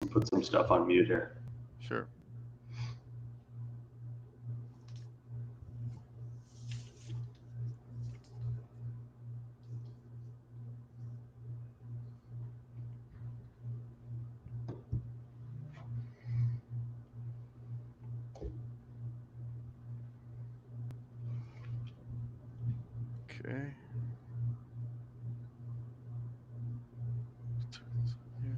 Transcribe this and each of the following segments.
put some stuff on mute here. Sure. Okay. Yeah.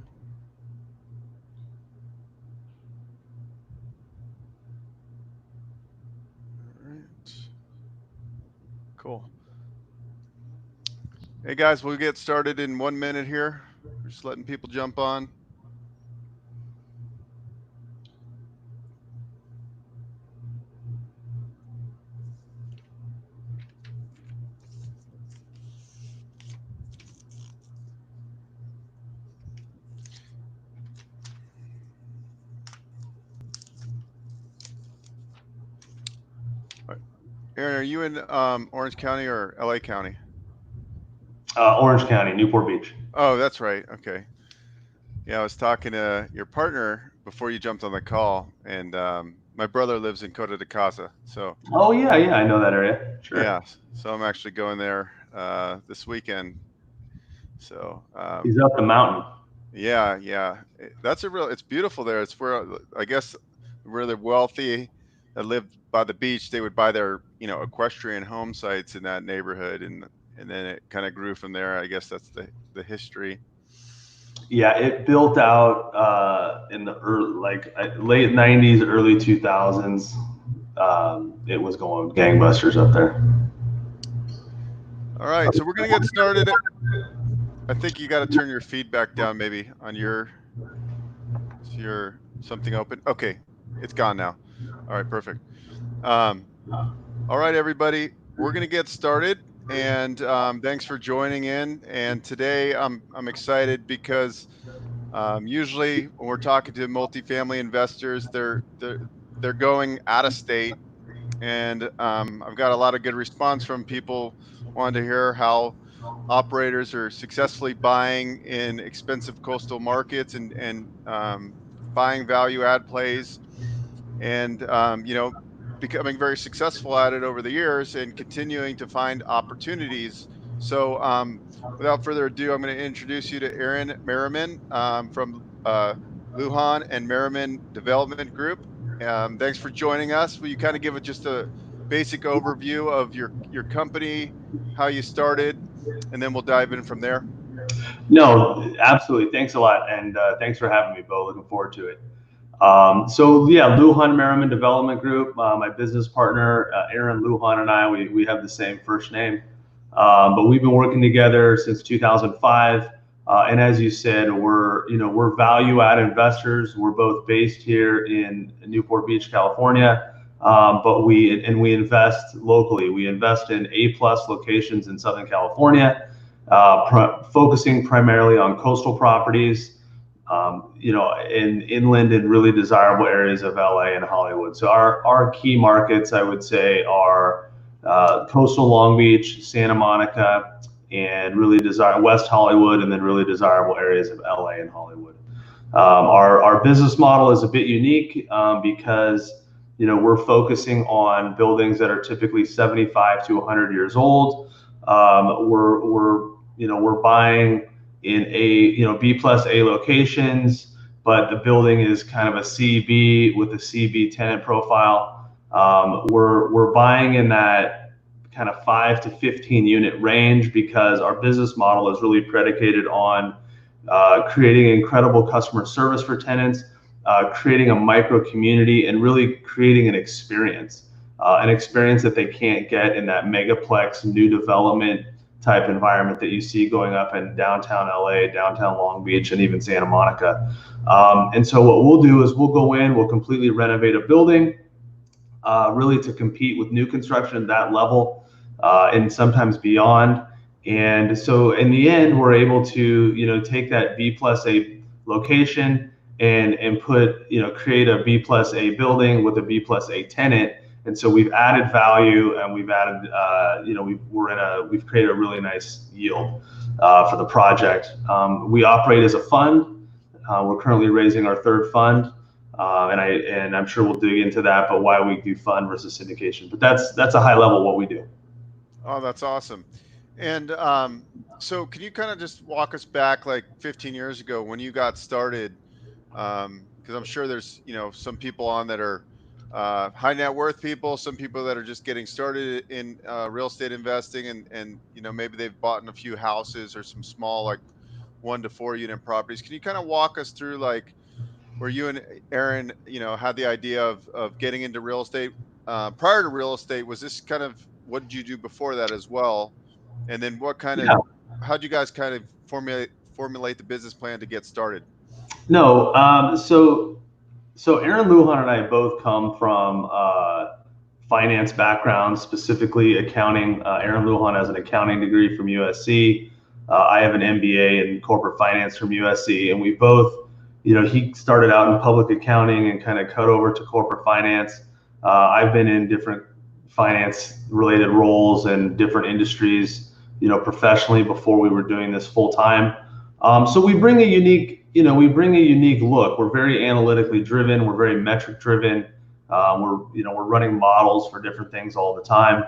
All right. Cool. Hey guys, we'll get started in 1 minute here. We're just letting people jump on. All right. Aaron, are you in Orange County or LA County? Orange County, Newport Beach. Oh, that's right. Okay. Yeah, I was talking to your partner before you jumped on the call, and my brother lives in Costa de Casa. So, Oh yeah, I know that area. Sure. yeah, so I'm actually going there this weekend. So, He's up the mountain. yeah, that's it's beautiful there. It's where I guess where the wealthy that live by the beach, they would buy their, equestrian home sites in that neighborhood, and then it kind of grew from there. I guess that's the history. Yeah, it built out in the late '90s, early 2000s. It was going gangbusters up there. All right, so we're gonna get started. I think you got to turn your feedback down maybe on your something open. Okay, it's gone now. All right, perfect. Um, all right, everybody, we're gonna get started, and thanks for joining in. And today I'm excited because usually when we're talking to multifamily investors, they're going out of state, and I've got a lot of good response from people wanting to hear how operators are successfully buying in expensive coastal markets and buying value add plays and becoming very successful at it over the years and continuing to find opportunities. So without further ado, I'm going to introduce you to Aaron Merriman from Lujan and Merriman Development Group. Thanks for joining us. Will you kind of give it just a basic overview of your company, how you started, and then we'll dive in from there? No, absolutely. Thanks a lot, and thanks for having me, Bo. Looking forward to it. So yeah, Lujan-Merriman Development Group. My business partner, Aaron Lujan, and I, we have the same first name, but we've been working together since 2005. And as you said, we're value add investors. We're both based here in Newport Beach, California, but we invest locally. We invest in A+ locations in Southern California, focusing primarily on coastal properties, in inland and really desirable areas of LA and Hollywood. So our key markets, I would say, are coastal Long Beach, Santa Monica, and really West Hollywood, and then really desirable areas of LA and Hollywood. Our business model is a bit unique because we're focusing on buildings that are typically 75 to 100 years old. We're buying in B+A locations, but the building is kind of a CB with a CB tenant profile. We're buying in that kind of 5 to 15 unit range because our business model is really predicated on creating incredible customer service for tenants, creating a micro community, and really creating an experience that they can't get in that megaplex new development type environment that you see going up in downtown LA, downtown Long Beach, and even Santa Monica. And so what we'll do is we'll go in, we'll completely renovate a building, really to compete with new construction at that level, and sometimes beyond. And so in the end, we're able to take that B+A location and create a B+A building with a B+A tenant. And so we've added value, and we've added, we've created a really nice yield for the project. We operate as a fund, We're currently raising our third fund, and I'm sure we'll dig into that, but why we do fund versus syndication. But that's a high level what we do. Oh, that's awesome. And so can you kind of just walk us back like 15 years ago when you got started? Because I'm sure there's, some people on that are high net worth people, some people that are just getting started in real estate investing, and maybe they've bought in a few houses or some small like 1 to 4 unit properties. Can you kind of walk us through like where you and Aaron, had the idea of getting into real estate? Prior to real estate, was this kind of what did you do before that as well? And then what kind of Yeah. how'd you guys kind of formulate the business plan to get started? No. So Aaron Lujan and I both come from finance backgrounds, specifically accounting. Aaron Lujan has an accounting degree from USC. I have an MBA in corporate finance from USC, and we both, he started out in public accounting and kind of cut over to corporate finance. I've been in different finance related roles and different industries, professionally before we were doing this full time. So we bring a unique look. We're very analytically driven. We're very metric driven. We're running models for different things all the time.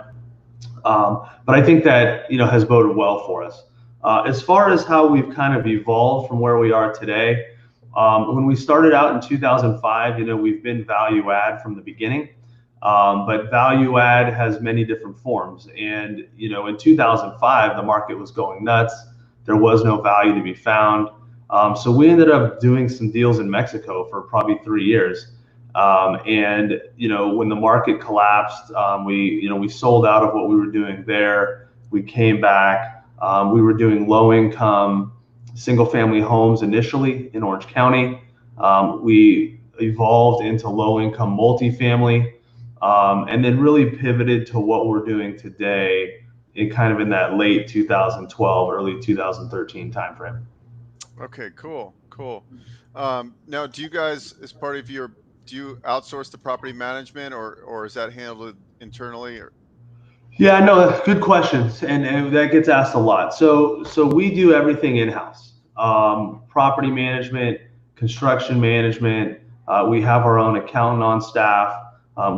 But I think that, has boded well for us. As far as how we've kind of evolved from where we are today, when we started out in 2005, we've been value add from the beginning. But value add has many different forms. And, in 2005, the market was going nuts. There was no value to be found. So we ended up doing some deals in Mexico for probably 3 years. And, when the market collapsed, we sold out of what we were doing there. We came back. We were doing low income single family homes initially in Orange County. We evolved into low income multifamily. And then really pivoted to what we're doing today in that late 2012, early 2013 timeframe. Okay, cool. Now, do you guys, as part of do you outsource the property management, or is that handled internally? Or Yeah, no, good questions, and that gets asked a lot. So we do everything in-house, property management, construction management. We have our own accountant on staff.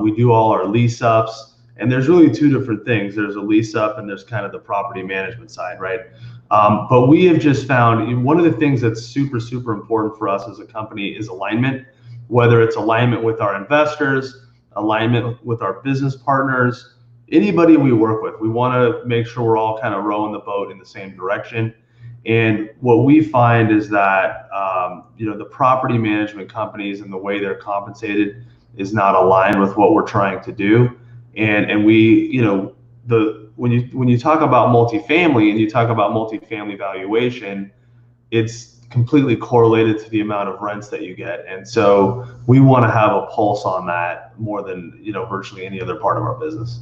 We do all our lease ups, and there's really two different things. There's a lease up, and there's kind of the property management side, right? But we have just found one of the things that's super, super important for us as a company is alignment, whether it's alignment with our investors, alignment with our business partners, anybody we work with. We want to make sure we're all kind of rowing the boat in the same direction. And what we find is that, the property management companies and the way they're compensated is not aligned with what we're trying to do. And we, when you talk about multifamily and you talk about multifamily valuation, it's completely correlated to the amount of rents that you get. And so we want to have a pulse on that more than, virtually any other part of our business.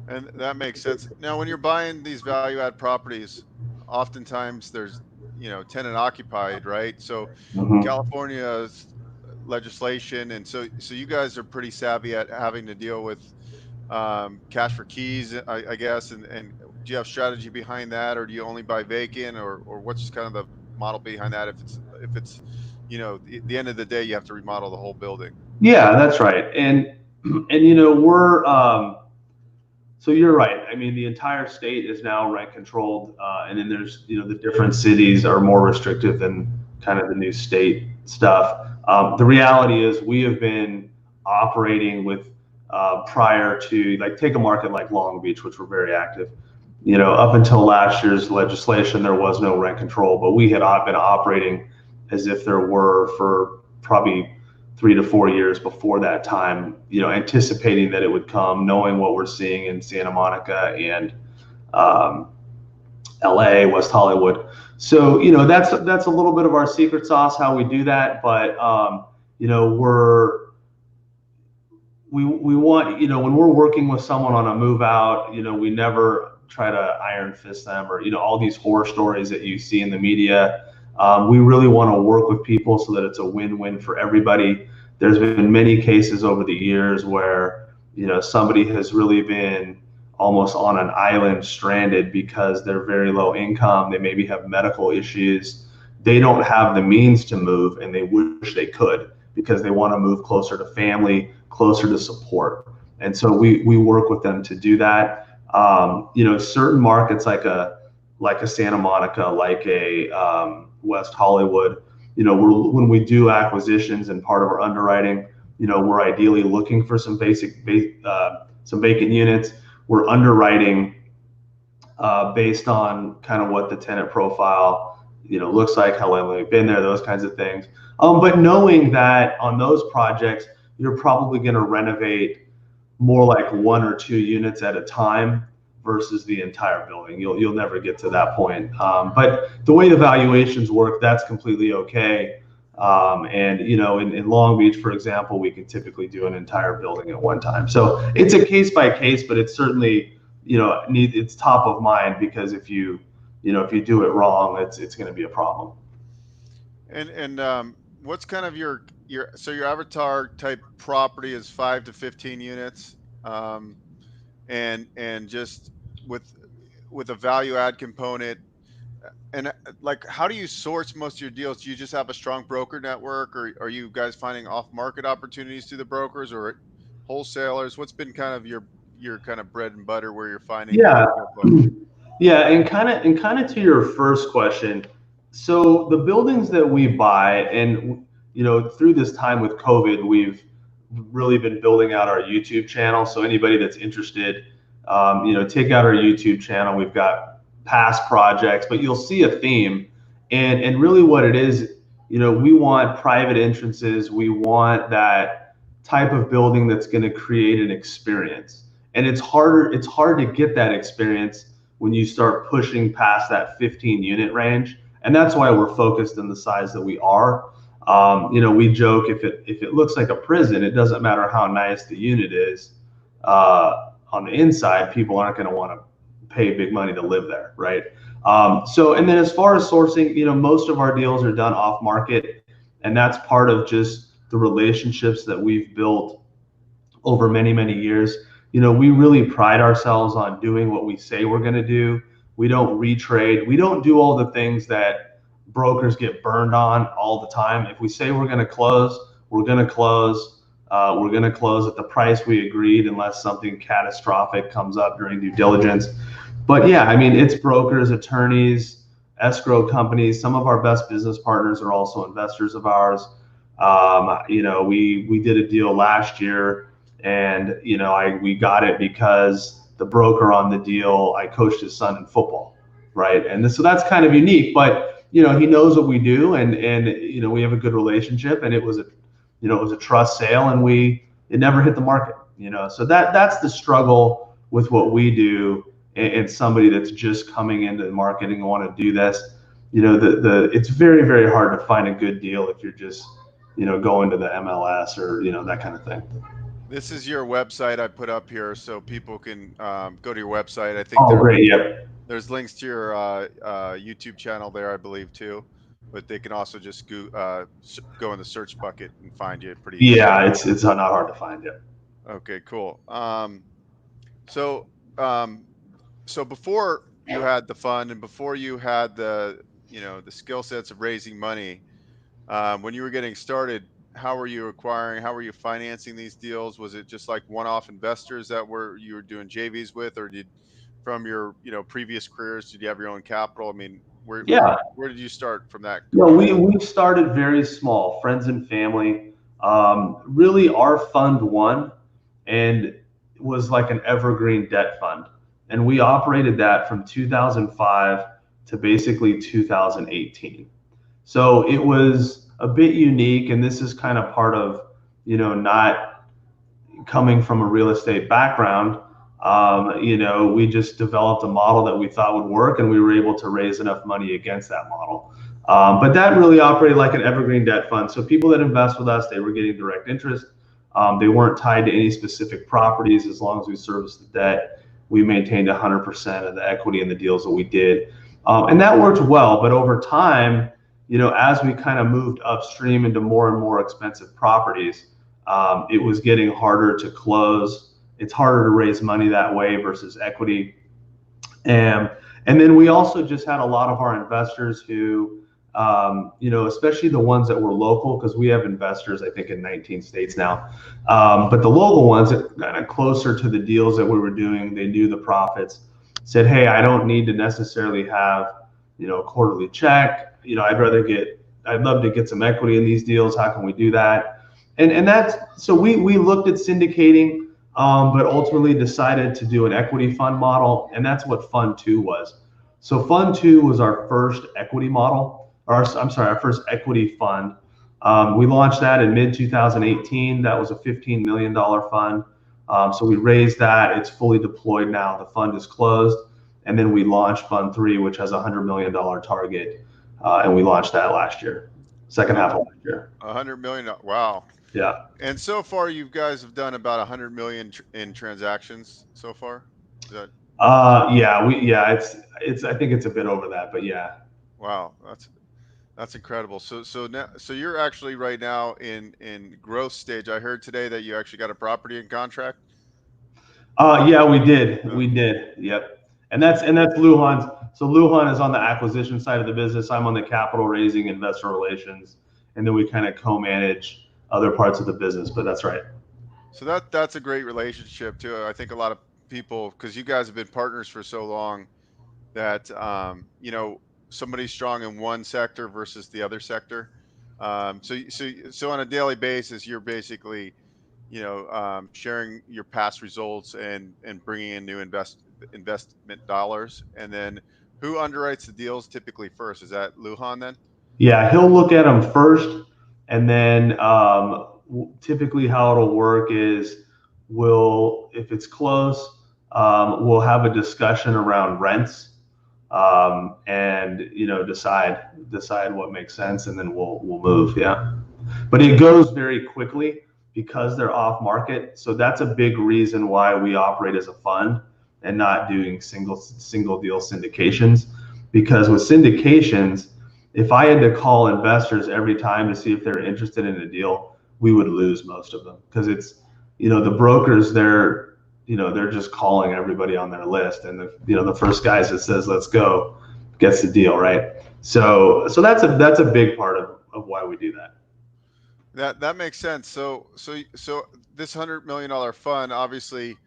And that makes sense. Now, when you're buying these value add properties, oftentimes there's, tenant occupied, right? So Mhm. California's legislation, and so you guys are pretty savvy at having to deal with cash for keys, I guess. And do you have strategy behind that, or do you only buy vacant, or what's kind of the model behind that? If it's the end of the day, you have to remodel the whole building. Yeah, that's right. And we're so you're right. I mean, the entire state is now rent controlled, and then there's the different cities are more restrictive than kind of the new state stuff. The reality is we have been operating with prior to, like, take a market like Long Beach, which we're very active. Up until last year's legislation, there was no rent control, but we had been operating as if there were for probably 3 to 4 years before that time, anticipating that it would come, knowing what we're seeing in Santa Monica and LA, West Hollywood. So, that's a little bit of our secret sauce, how we do that. But, we want, when we're working with someone on a move out, we never try to iron fist them or, all these horror stories that you see in the media. We really want to work with people so that it's a win-win for everybody. There's been many cases over the years where, somebody has really been almost on an island stranded because they're very low income. They maybe have medical issues. they don't have the means to move, and they wish they could because they want to move closer to family, closer to support. And so we work with them to do that. Certain markets like a Santa Monica, like a West Hollywood, when we do acquisitions and part of our underwriting, we're ideally looking for some some vacant units. We're underwriting based on kind of what the tenant profile looks like, how long they've been there, those kinds of things. But knowing that on those projects, you're probably going to renovate more like 1 or 2 units at a time versus the entire building. You'll never get to that point. But the way the valuations work, that's completely okay. And in Long Beach, for example, we can typically do an entire building at one time. So it's a case by case, but it's certainly it's top of mind, because if you do it wrong, it's going to be a problem. And what's kind of your avatar type property is 5 to 15 units, and just with a value add component. And like, how do you source most of your deals? Do you just have a strong broker network, or are you guys finding off market opportunities through the brokers or wholesalers? What's been kind of your kind of bread and butter where you're finding Yeah. deal flow? Yeah, and kind of to your first question, so the buildings that we buy, and through this time with COVID, we've really been building out our YouTube channel. So anybody that's interested, take out our YouTube channel. We've got past projects, but you'll see a theme, and really what it is, we want private entrances. We want that type of building that's going to create an experience, and it's hard to get that experience when you start pushing past that 15 unit range. And that's why we're focused on the size that we are. We joke, if it looks like a prison, it doesn't matter how nice the unit is. On the inside, people aren't going to want to pay big money to live there, right? And then as far as sourcing, most of our deals are done off market, and that's part of just the relationships that we've built over many, many years. We really pride ourselves on doing what we say we're going to do. We don't retrade. We don't do all the things that brokers get burned on all the time. If we say we're going to close, we're going to close. We're going to close at the price we agreed, unless something catastrophic comes up during due diligence. But yeah, I mean, it's brokers, attorneys, escrow companies. Some of our best business partners are also investors of ours. We did a deal last year, and we got it because the broker on the deal, I coached his son in football, right? And so that's kind of unique, but he knows what we do, and we have a good relationship, and it was a trust sale, and it never hit the market, so that's the struggle with what we do, and somebody that's just coming into the marketing and want to do this. It's very, very hard to find a good deal if you're just going to the MLS or that kind of thing. This is your website I put up here, so people can go to your website. I think Great. Yep. There's links to your YouTube channel there, I believe, too. But they can also just go in the search bucket and find you pretty easy. Yeah, it's not hard to find it. Okay, cool. So before you had the fund, and before you had the skill sets of raising money, when you were getting started, how were you financing these deals? Was it just like one-off investors that you were doing JVs with, or from your previous careers, did you have your own capital? I mean, where did you start from that? We started very small, friends and family. Really, our fund one, and was like an evergreen debt fund, and we operated that from 2005 to basically 2018. So it was a bit unique, and this is kind of part of not coming from a real estate background. We just developed a model that we thought would work, and we were able to raise enough money against that model. But that really operated like an evergreen debt fund. So people that invest with us, they were getting direct interest. They weren't tied to any specific properties. As long as we serviced the debt, we maintained 100% of the equity in the deals that we did. And that worked well. But over time, as we kind of moved upstream into more and more expensive properties, it was getting harder to close. It's harder to raise money that way versus equity. And then we also just had a lot of our investors who especially the ones that were local, because we have investors, I think, in 19 states now. But the local ones that kind of closer to the deals that we were doing, they knew the profits, said, hey, I don't need to necessarily have, a quarterly check. I'd love to get some equity in these deals. How can we do that? And so we looked at syndicating, but ultimately decided to do an equity fund model. And that's what Fund 2 was. So Fund 2 was our first equity model, our first equity fund. We launched that in mid 2018. That was a $15 million fund. So we raised that. It's fully deployed now. The fund is closed. And then we launched Fund 3, which has a $100 million target. And we launched that last year, second half of last year. 100 million. Wow. Yeah. And so far, you guys have done about 100 million in transactions so far. Is that? It's I think it's a bit over that, but yeah. Wow, that's incredible. So you're actually right now in growth stage. I heard today that you actually got a property in contract. Yeah, we did. Yep. And that's Lujan's. So Lujan is on the acquisition side of the business. I'm on the capital raising, investor relations, and then we kind of co-manage other parts of the business. But that's right. So that's a great relationship too. I think a lot of people, because you guys have been partners for so long, that somebody's strong in one sector versus the other sector. So on a daily basis, you're basically sharing your past results and bringing in new investment dollars. And then who underwrites the deals typically first? Is that Lujan then? Yeah, he'll look at them first, and then typically how it'll work is if it's close, we'll have a discussion around rents, and decide what makes sense, and then we'll move. Yeah, but it goes very quickly because they're off market. So that's a big reason why we operate as a fund and not doing single deal syndications, because with syndications, if I had to call investors every time to see if they're interested in a deal, we would lose most of them, because it's, the brokers, they're just calling everybody on their list, and the first guy that says let's go gets the deal, right? So that's a big part of why we do that. That makes sense. So this $100 million fund, obviously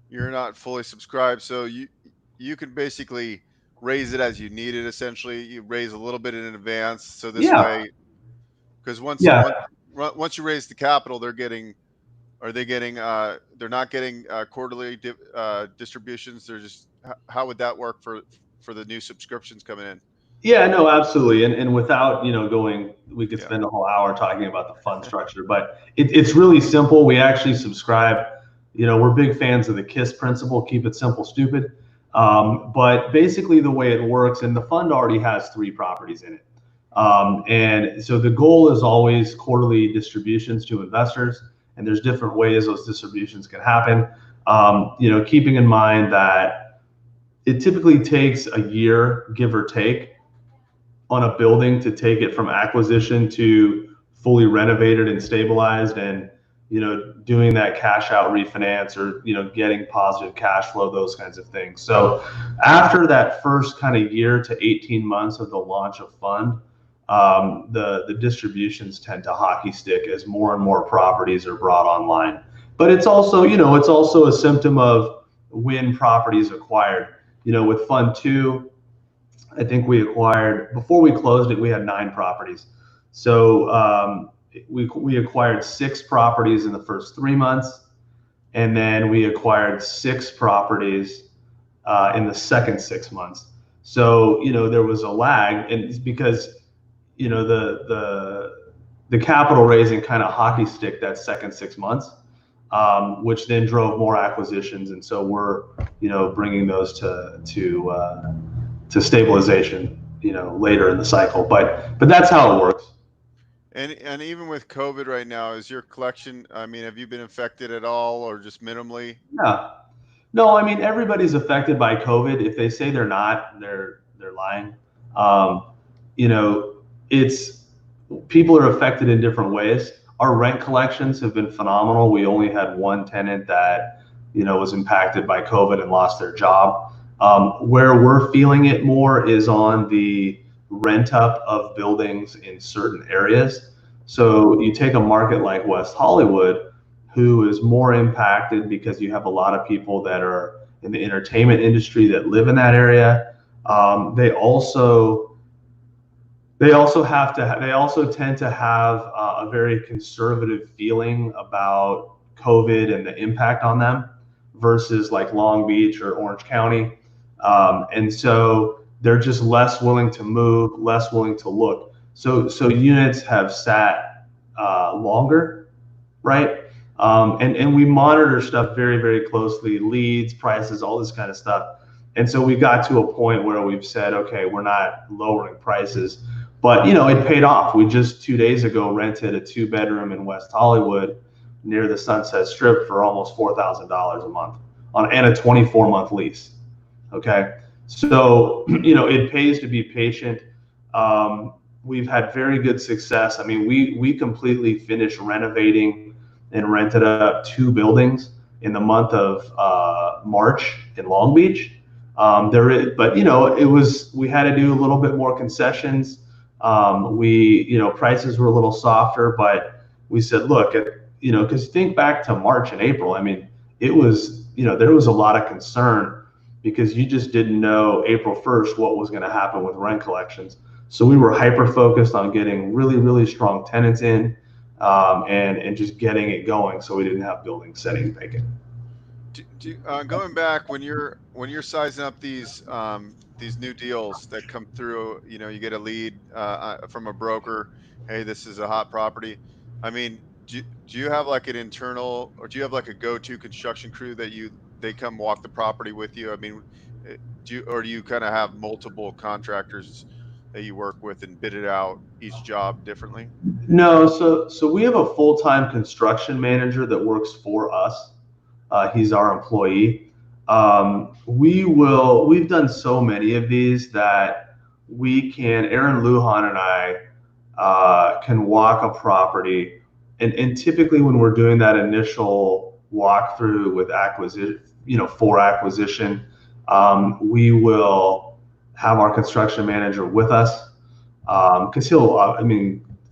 you're not fully subscribed, so you can basically raise it as you need it. Essentially, you raise a little bit in advance, so this way, because once you raise the capital, they're not getting quarterly distributions. They're just, how would that work for the new subscriptions coming in? Yeah, no, absolutely. And without, we could spend a whole hour talking about the fund structure, but it's really simple. We actually subscribe, we're big fans of the KISS principle, keep it simple, stupid. But basically the way it works, and the fund already has 3 properties in it. And so the goal is always quarterly distributions to investors, and there's different ways those distributions can happen. Keeping in mind that it typically takes a year, give or take, on a building to take it from acquisition to fully renovated and stabilized, and doing that cash out refinance, or getting positive cash flow, those kinds of things. So after that first kind of year to 18 months of the launch of fund, the distributions tend to hockey stick as more and more properties are brought online. But it's also a symptom of when properties acquired. With Fund 2, I think we acquired, before we closed it, we had 9 properties. So we acquired 6 properties in the first 3 months, and then we acquired 6 properties in the second 6 months. So there was a lag, and it's because the capital raising kind of hockey stick that second 6 months, which then drove more acquisitions, and so we're bringing those to stabilization later in the cycle, but that's how it works. And even with COVID right now, is your collection, I mean, have you been affected at all, or just minimally? No, I mean, everybody's affected by COVID. If they say they're not, they're lying. People are affected in different ways. Our rent collections have been phenomenal. We only had 1 tenant that was impacted by COVID and lost their job. Where we're feeling it more is on the rent up of buildings in certain areas. So you take a market like West Hollywood, who is more impacted because you have a lot of people that are in the entertainment industry that live in that area. They also tend to have a very conservative feeling about COVID and the impact on them versus like Long Beach or Orange County. And so they're just less willing to move, less willing to look. So units have sat longer, right? And we monitor stuff very, very closely, leads, prices, all this kind of stuff. And so we got to a point where we've said, okay, we're not lowering prices, but it paid off. We just 2 days ago rented a 2-bedroom in West Hollywood near the Sunset Strip for almost $4,000 a month and a 24-month lease. Okay, so it pays to be patient. We've had very good success. I mean, we completely finished renovating and rented up 2 buildings in the month of March in Long Beach. But we had to do a little bit more concessions. Prices were a little softer, but we said, look, because think back to March and April. I mean, it was, there was a lot of concern because you just didn't know April 1st what was going to happen with rent collections. So we were hyper focused on getting really, really strong tenants in, and just getting it going, so we didn't have buildings sitting vacant. Going back, when you're sizing up these new deals that come through, you get a lead from a broker. Hey, this is a hot property. I mean, do you have like an internal, or do you have like a go-to construction crew that they come walk the property with you? I mean, do you kind of have multiple contractors that you work with and bid it out each job differently? No, so we have a full-time construction manager that works for us. He's our employee. We've done so many of these that Aaron Lujan and I can walk a property. And typically when we're doing that initial walkthrough with acquisition, for acquisition, we will have our construction manager with us. Because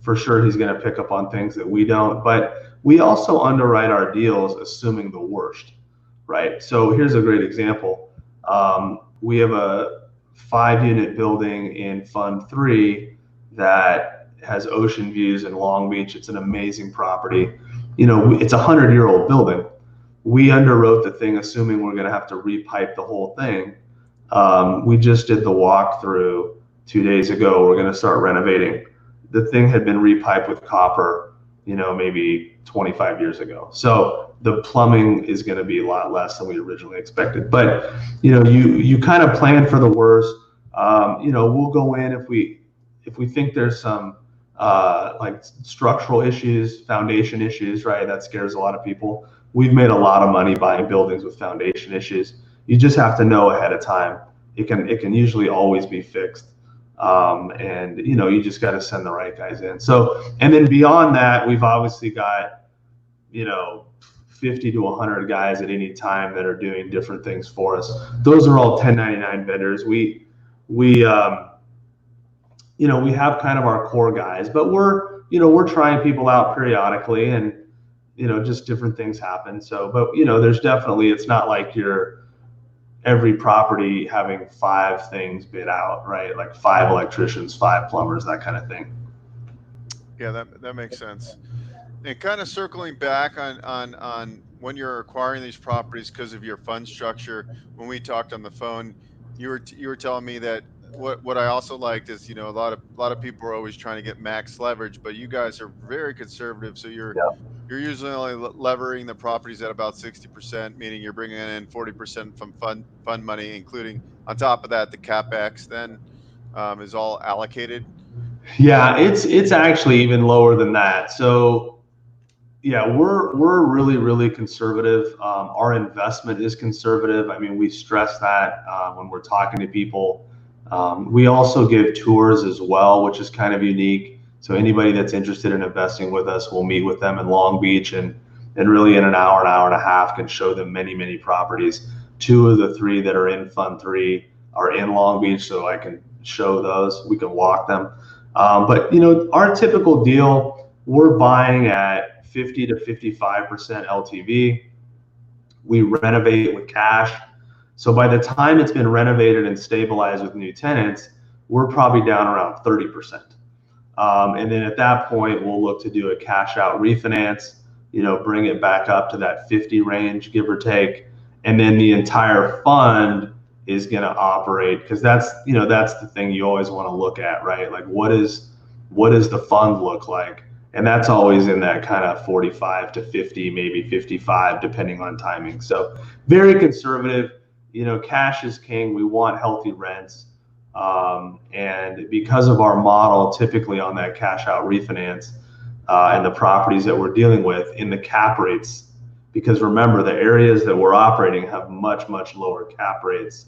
for sure he's going to pick up on things that we don't, but we also underwrite our deals assuming the worst, right? So here's a great example. We have a 5-unit building in Fund 3 that has ocean views in Long Beach. It's an amazing property. It's a 100-year-old building. We underwrote the thing assuming we're going to have to repipe the whole thing. We just did the walkthrough 2 days ago. We're going to start renovating. The thing had been repiped with copper, maybe 25 years ago. So the plumbing is going to be a lot less than we originally expected. But you kind of plan for the worst. We'll go in if we think there's some like structural issues, foundation issues, right? That scares a lot of people. We've made a lot of money buying buildings with foundation issues. You just have to know ahead of time. It can usually always be fixed. And you just got to send the right guys in. So, and then beyond that, we've obviously got 50 to 100 guys at any time that are doing different things for us. Those are all 1099 vendors. We have kind of our core guys, but we're trying people out periodically, and just different things happen. So, but there's definitely, it's not like you're every property having 5 things bid out, right? Like 5 electricians, 5 plumbers, that kind of thing. Yeah, that makes sense. And kind of circling back on when you're acquiring these properties because of your fund structure. When we talked on the phone, you were telling me that what I also liked is a lot of people are always trying to get max leverage, but you guys are very conservative. So you're usually only levering the properties at about 60%, meaning you're bringing in 40% from fund money, including on top of that the capex then is all allocated. Yeah, it's actually even lower than that. So yeah, we're really, really conservative. Our investment is conservative. I mean, we stress that when we're talking to people. We also give tours as well, which is kind of unique. So anybody that's interested in investing with us, we'll meet with them in Long Beach, and really in an hour and a half can show them many, many properties. 2 of the 3 that are in Fund 3 are in Long Beach, so I can show those. We can walk them. But our typical deal, we're buying at 50 to 55% LTV. We renovate with cash. So by the time it's been renovated and stabilized with new tenants, we're probably down around 30%. And then at that point, we'll look to do a cash out refinance, bring it back up to that 50 range, give or take. And then the entire fund is going to operate, because that's the thing you always want to look at, right? Like what does the fund look like? And that's always in that kind of 45 to 50, maybe 55, depending on timing. So very conservative, cash is king. We want healthy rents. And because of our model, typically on that cash out refinance and the properties that we're dealing with in the cap rates, because remember, the areas that we're operating have much, much lower cap rates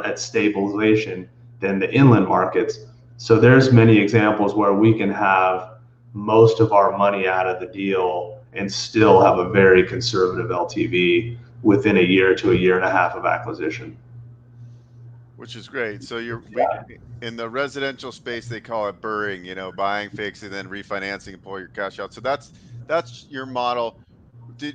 at stabilization than the inland markets. So there's many examples where we can have most of our money out of the deal and still have a very conservative LTV within a year to a year and a half of acquisition. Which is great. So in the residential space, they call it burring, buying, fixing, then refinancing and pull your cash out. So that's your model. Do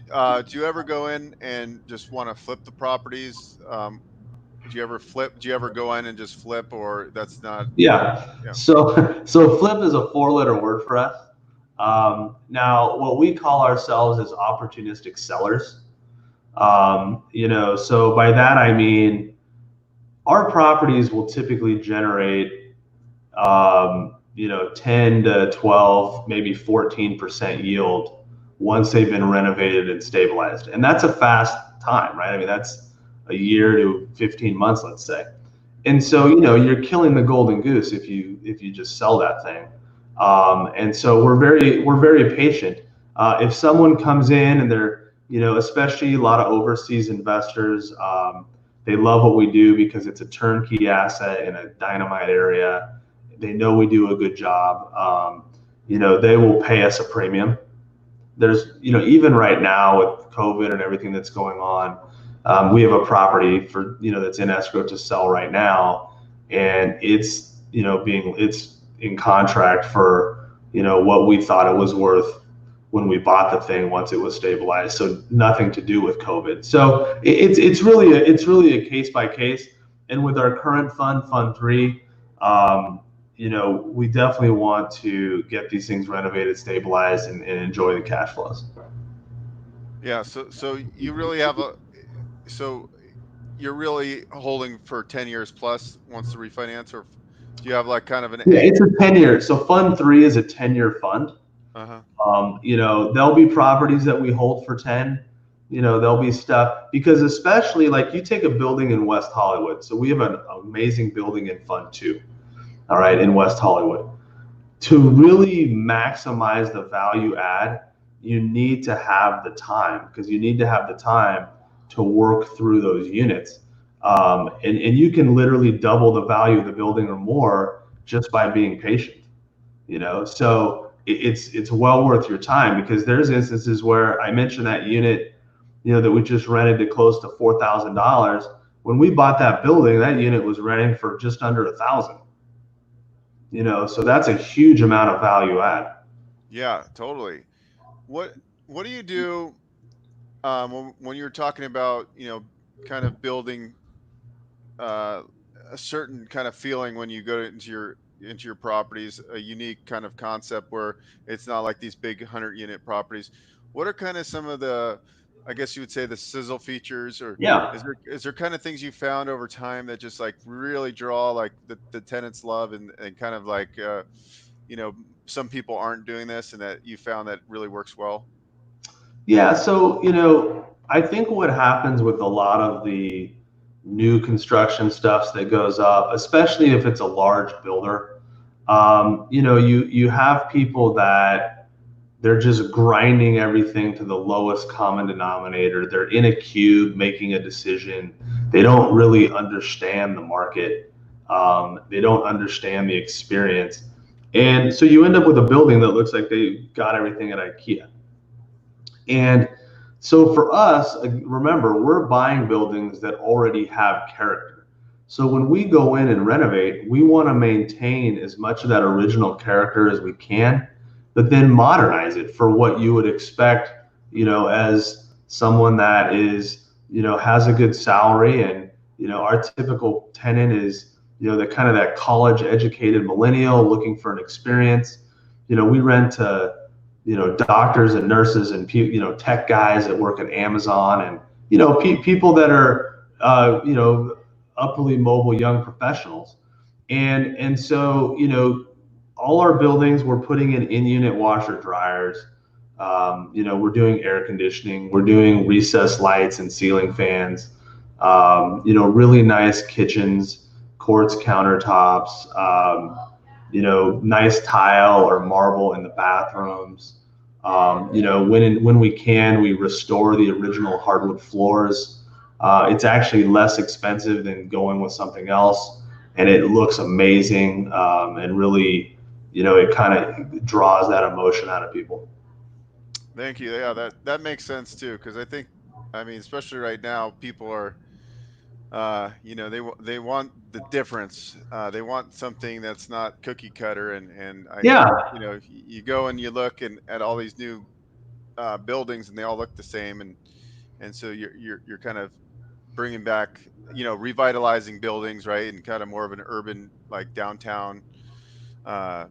you ever go in and just want to flip the properties? Do you ever flip? Do you ever go in and just flip, or that's not? Yeah. Yeah. So flip is a 4-letter word for us. Now, what we call ourselves is opportunistic sellers. So by that I mean our properties will typically generate 10 to 12, maybe 14% yield once they've been renovated and stabilized. And that's a fast time, right? I mean, that's a year to 15 months, let's say. And so, you're killing the golden goose if you just sell that thing. And so we're very patient. If someone comes in and they're, especially a lot of overseas investors, they love what we do because it's a turnkey asset in a dynamite area. They know we do a good job. They will pay us a premium. There's, even right now with COVID and everything that's going on, we have a property that's in escrow to sell right now, and it's it's in contract for what we thought it was worth when we bought the thing once it was stabilized. So nothing to do with COVID. So it's really a case by case. And with our current fund 3, we definitely want to get these things renovated, stabilized, and enjoy the cash flows. Yeah. So you really have so you're really holding for 10 years plus once the refinance, or do you have like kind of an? Yeah, it's a 10-year. So fund 3 is a 10-year fund. Uh-huh. There'll be properties that we hold for 10. There'll be stuff, because especially like you take a building in West Hollywood. So we have an amazing building in Fund 2, all right, in West Hollywood. To really maximize the value add, you need to have the time, because you need to have the time to work through those units. And you can literally double the value of the building or more just by being patient, so it's well worth your time, because there's instances where I mentioned that unit, that we just rented to close to $4,000. When we bought that building, that unit was renting for just under $1,000. So that's a huge amount of value add. Yeah, totally. What do you do when you're talking about kind of building a certain kind of feeling when you go into your properties, a unique kind of concept where it's not like these big 100-unit properties? What are kind of some of the, I guess you would say, the sizzle features, or Yeah. is there kind of things you found over time that just like really draw like the tenants love, and kind of like some people aren't doing this, and that you found that really works well? Yeah. So, I think what happens with a lot of the new construction stuff that goes up, especially if it's a large builder, you have people that they're just grinding everything to the lowest common denominator. They're in a cube making a decision. They don't really understand the market. They don't understand the experience. And so you end up with a building that looks like they got everything at IKEA. And so for us, remember, we're buying buildings that already have character. So when we go in and renovate, we want to maintain as much of that original character as we can, but then modernize it for what you would expect, as someone that is, has a good salary. And, our typical tenant is, the kind of that college educated millennial looking for an experience. We rent to, doctors and nurses and, tech guys that work at Amazon, and, people that are, upperly mobile young professionals. And so, all our buildings, we're putting in unit washer dryers. We're doing air conditioning, we're doing recessed lights and ceiling fans, really nice kitchens, quartz countertops, nice tile or marble in the bathrooms. When we can, we restore the original hardwood floors. It's actually less expensive than going with something else, and it looks amazing, and really, it kind of draws that emotion out of people. Thank you. Yeah, that makes sense too, because I mean, especially right now, people are, they want the difference. They want something that's not cookie cutter, and I Yeah. think, you go and you look at all these new buildings, and they all look the same, and so you're kind of bringing back, revitalizing buildings, right, and kind of more of an urban, like downtown uh,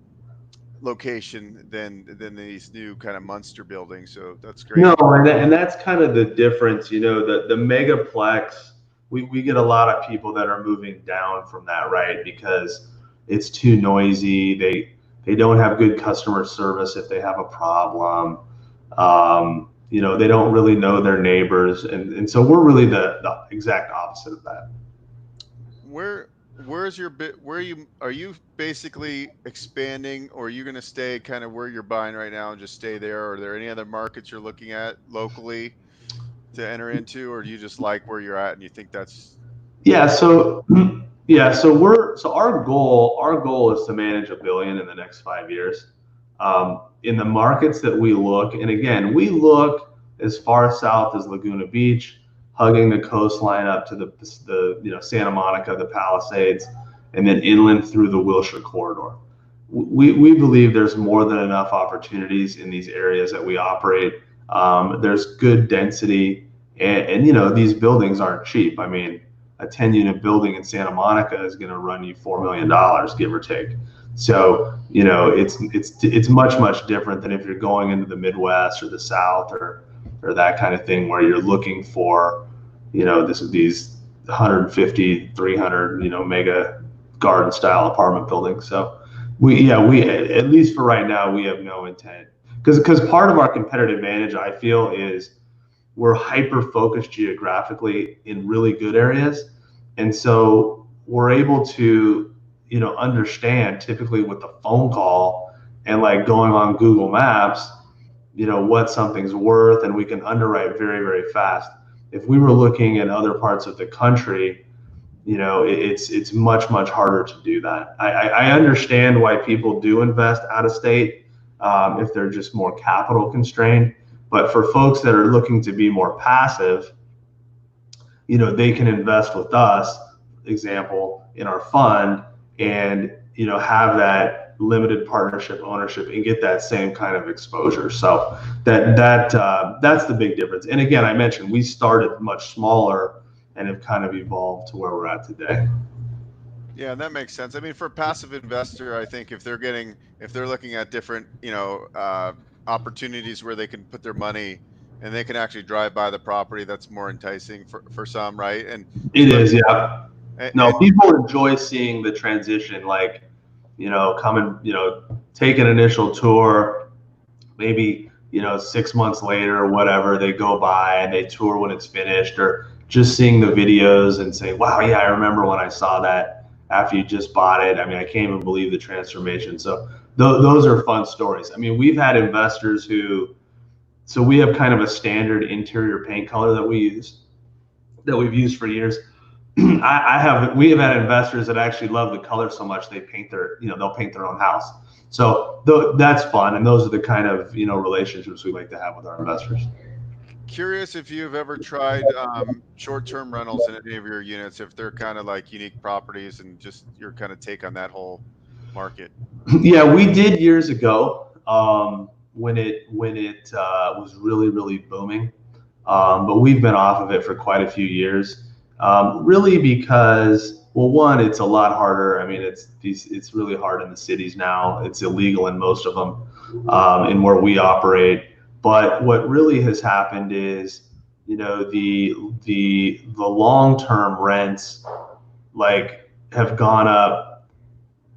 location than these new kind of monster buildings. So that's No, great. and that's kind of the difference, the megaplex. We get a lot of people that are moving down from that, right? Because it's too noisy. They don't have good customer service if they have a problem. They don't really know their neighbors, and so we're really the exact opposite of that. Where's your bit? Are you basically expanding, or are you going to stay kind of where you're buying right now and just stay there? Or are there any other markets you're looking at locally to enter into, or do you just like where you're at and you think that's Yeah, that's so so our goal is to manage $1 billion in the next 5 years. In the markets that we look, and again, we look as far south as Laguna Beach, hugging the coastline up to the Santa Monica, the Palisades, and then inland through the Wilshire corridor. We believe there's more than enough opportunities in these areas that we operate. There's good density, and these buildings aren't cheap. I mean, a 10-unit building in Santa Monica is going to run you $4 million, give or take. So, it's much different than if you're going into the Midwest or the South, or that kind of thing, where you're looking for, these 150, 300, mega garden style apartment buildings. So we at least for right now, we have no intent, because part of our competitive advantage, I feel, is we're hyper focused geographically in really good areas. And so we're able to, understand typically with the phone call and like going on Google Maps, what something's worth, and we can underwrite very, very fast. If we were looking at other parts of the country, it's much harder to do that. I understand why people do invest out of state, if they're just more capital constrained. But for folks that are looking to be more passive, they can invest with us, example, in our fund, and have that limited partnership ownership and get that same kind of exposure. So that's the big difference. And again, I mentioned we started much smaller and have kind of evolved to where we're at today. Yeah, that makes sense. I mean, for a passive investor, I think if they're looking at different, opportunities where they can put their money and they can actually drive by the property, that's more enticing for some, right? And It is, yeah. No, and people enjoy seeing the transition, like, coming, take an initial tour, maybe, 6 months later or whatever, they go by and they tour when it's finished, or just seeing the videos and say, wow, yeah, I remember when I saw that after you just bought it. I mean, I can't even believe the transformation. So those are fun stories. I mean, we've had investors so we have kind of a standard interior paint color that we've used for years. We have had investors that actually love the color so much they'll paint their own house. So that's fun, and those are the kind of relationships we like to have with our investors. curious if you've ever tried short-term rentals in any of your units, if they're kind of like unique properties, and just your kind of take on that whole market. Yeah, we did years ago, when it was really booming. But we've been off of it for quite a few years, really because, well, one, it's a lot harder. I mean, it's really hard in the cities now. It's illegal in most of them, in where we operate. But what really has happened is, the long-term rents, like, have gone up.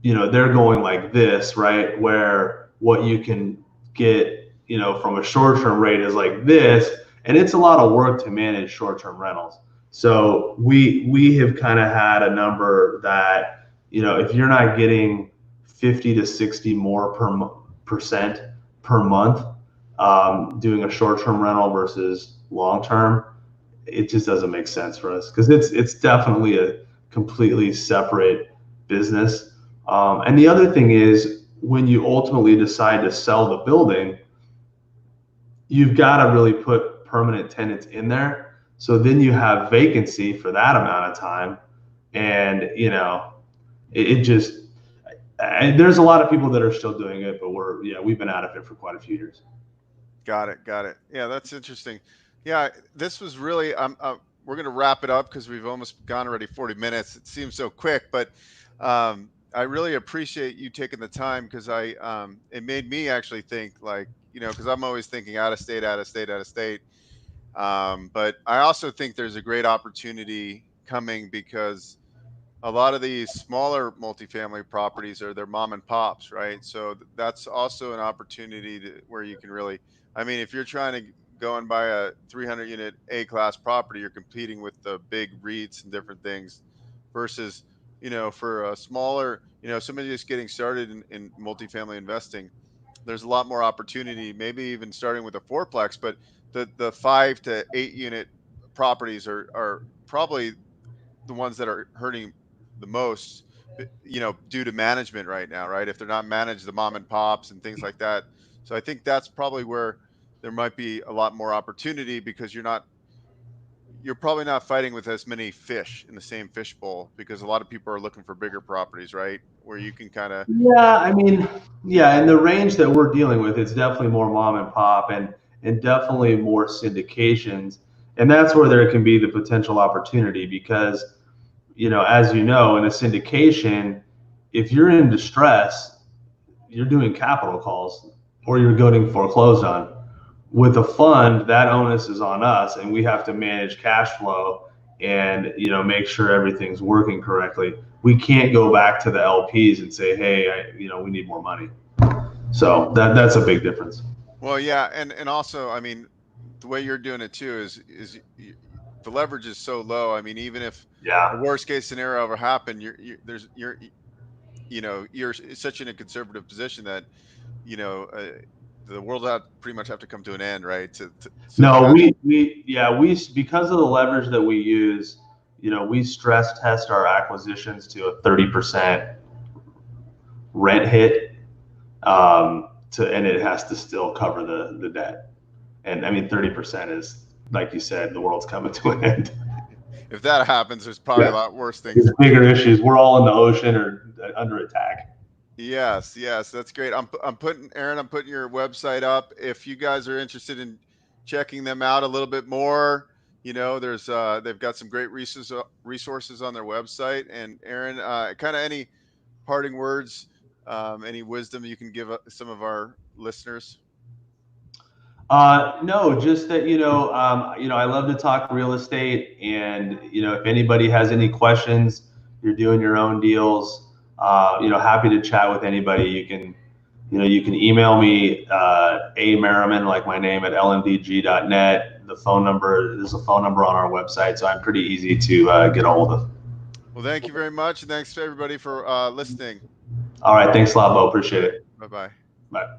They're going like this, right? Where what you can get, from a short-term rate is like this, and it's a lot of work to manage short-term rentals. So we have kind of had a number that, if you're not getting 50 to 60 more percent per month, doing a short-term rental versus long-term, it just doesn't make sense for us, because it's definitely a completely separate business. And the other thing is, when you ultimately decide to sell the building, you've got to really put permanent tenants in there. So then you have vacancy for that amount of time. And, it just, there's a lot of people that are still doing it, but we've been out of it for quite a few years. Got it. Yeah, that's interesting. Yeah, this was really, we're going to wrap it up because we've almost gone already 40 minutes. It seems so quick, but I really appreciate you taking the time, because it made me actually think, like, because I'm always thinking out of state. But I also think there's a great opportunity coming, because a lot of these smaller multifamily properties are their mom and pops, right? So that's also an opportunity where you can really, I mean, if you're trying to go and buy a 300 unit A class property, you're competing with the big REITs and different things, versus, for a smaller, somebody just getting started in multifamily investing, there's a lot more opportunity, maybe even starting with a fourplex. But the 5 to 8 unit properties are probably the ones that are hurting the most, due to management right now, right? If they're not managed, the mom and pops and things like that. So I think that's probably where there might be a lot more opportunity, because you're probably not fighting with as many fish in the same fish bowl, because a lot of people are looking for bigger properties, right? Where you can kind of, Yeah, I mean, yeah, in the range that we're dealing with, it's definitely more mom and pop, and definitely more syndications. And that's where there can be the potential opportunity, because, as you know, in a syndication, if you're in distress, you're doing capital calls, or you're getting foreclosed on. With a fund, that onus is on us, and we have to manage cash flow and, make sure everything's working correctly. We can't go back to the LPs and say, hey, we need more money. So that's a big difference. well, yeah. And also, I mean, the way you're doing it too the leverage is so low. I mean, even if the Yeah. worst case scenario ever happened, you're such in a conservative position that, you know, uh, the world pretty much have to come to an end, right? So No, that, we because of the leverage that we use, we stress test our acquisitions to a 30% rent hit, and it has to still cover the debt. And I mean, 30% is, like you said, the world's coming to an end. if that happens, there's probably a lot worse things. There's bigger issues. We're all in the ocean or under attack. Yes, that's great. I'm putting, Aaron, I'm putting your website up. If you guys are interested in checking them out a little bit more, there's they've got some great resources on their website. And Aaron, kind of any parting words, any wisdom you can give some of our listeners? No, just that, I love to talk real estate, and, if anybody has any questions, you're doing your own deals, happy to chat with anybody. You can email me, a.merriman, like my name, at lmdg.net. There's a phone number on our website, so I'm pretty easy to get a hold of. Well, thank you very much. And thanks to everybody for listening. All right. Thanks a lot, Bo. Appreciate it. Bye-bye. Bye.